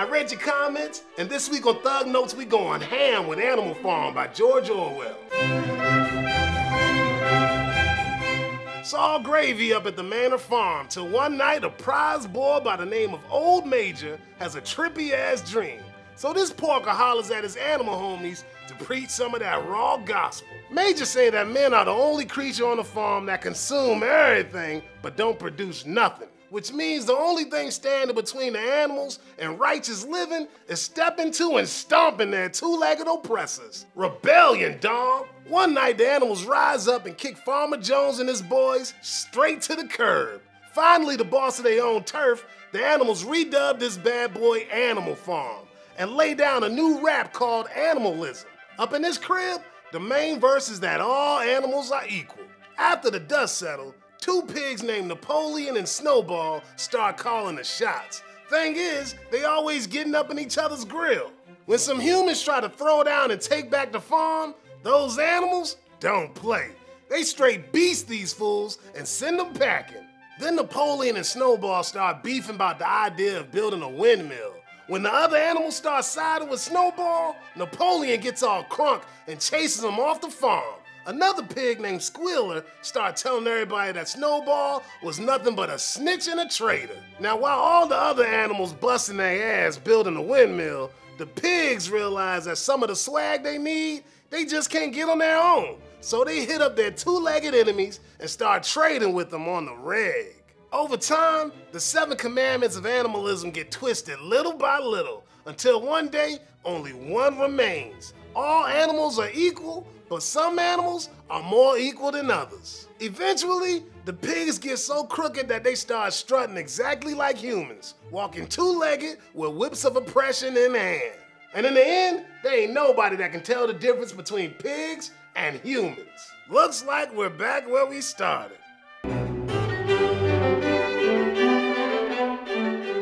I read your comments, and this week on Thug Notes, we going ham with Animal Farm by George Orwell. It's all gravy up at the Manor Farm till one night a prize boy by the name of Old Major has a trippy-ass dream. So this porker hollers at his animal homies to preach some of that raw gospel. Major say that men are the only creature on the farm that consume everything but don't produce nothing, which means the only thing standing between the animals and righteous living is stepping to and stomping their two-legged oppressors. Rebellion, dawg. One night the animals rise up and kick Farmer Jones and his boys straight to the curb. Finally, the boss of their own turf, the animals redubbed this bad boy Animal Farm and lay down a new rap called Animalism. Up in this crib, the main verse is that all animals are equal. After the dust settled, two pigs named Napoleon and Snowball start calling the shots. Thing is, they always getting up in each other's grill. When some humans try to throw down and take back the farm, those animals don't play. They straight beast these fools and send them packing. Then Napoleon and Snowball start beefing about the idea of building a windmill. When the other animals start siding with Snowball, Napoleon gets all crunk and chases them off the farm. Another pig named Squealer started telling everybody that Snowball was nothing but a snitch and a traitor. Now, while all the other animals busting their ass building a windmill, the pigs realize that some of the swag they need, they just can't get on their own. So they hit up their two-legged enemies and start trading with them on the reg. Over time, the 7 commandments of animalism get twisted little by little until one day, only one remains. All animals are equal, but some animals are more equal than others. Eventually, the pigs get so crooked that they start strutting exactly like humans, walking two-legged with whips of oppression in hand. And in the end, there ain't nobody that can tell the difference between pigs and humans. Looks like we're back where we started.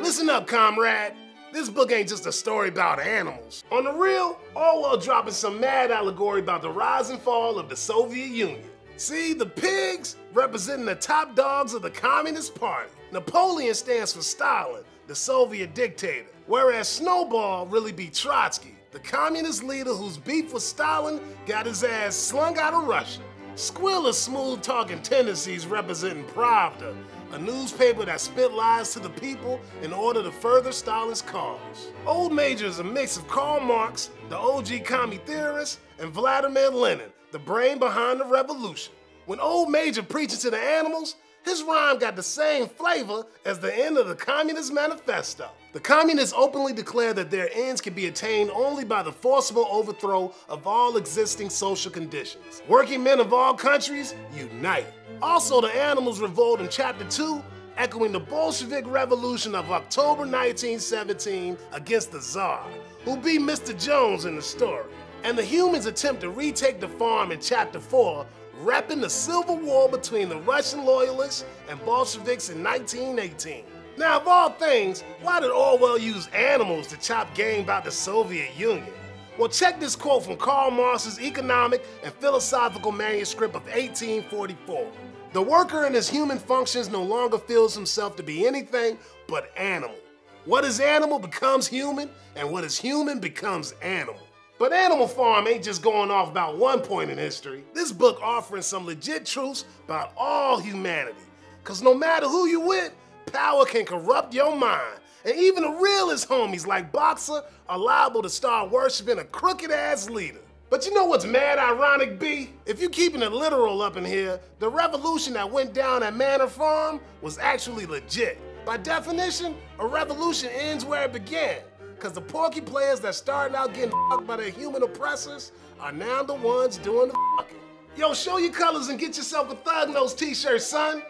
Listen up, comrade. This book ain't just a story about animals. On the real, Orwell dropping some mad allegory about the rise and fall of the Soviet Union. See, the pigs representing the top dogs of the Communist Party. Napoleon stands for Stalin, the Soviet dictator, whereas Snowball really be Trotsky, the communist leader whose beef with Stalin got his ass slung out of Russia. Squealer's smooth-talking tendencies representing Pravda, a newspaper that spit lies to the people in order to further Stalin's cause. Old Major is a mix of Karl Marx, the OG commie theorist, and Vladimir Lenin, the brain behind the revolution. When Old Major preaches to the animals, his rhyme got the same flavor as the end of the Communist Manifesto. The communists openly declare that their ends can be attained only by the forcible overthrow of all existing social conditions. Working men of all countries, unite. Also, the animals revolt in Chapter 2, echoing the Bolshevik Revolution of October 1917 against the Tsar, who beat Mr. Jones in the story. And the humans attempt to retake the farm in Chapter 4, repping the Civil War between the Russian loyalists and Bolsheviks in 1918. Now, of all things, why did Orwell use animals to chop game about the Soviet Union? Well, check this quote from Karl Marx's economic and philosophical manuscript of 1844. The worker in his human functions no longer feels himself to be anything but animal. What is animal becomes human, and what is human becomes animal. But Animal Farm ain't just going off about one point in history. This book offering some legit truths about all humanity. Cause no matter who you with, power can corrupt your mind. And even the realest homies like Boxer are liable to start worshiping a crooked ass leader. But you know what's mad ironic, B? If you keeping it literal up in here, the revolution that went down at Manor Farm was actually legit. By definition, a revolution ends where it began. Cause the porky players that started out getting fucked by their human oppressors are now the ones doing the fucking. Yo, show your colors and get yourself a Thug Notes t-shirt, son.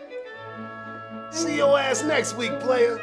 See your ass next week, player.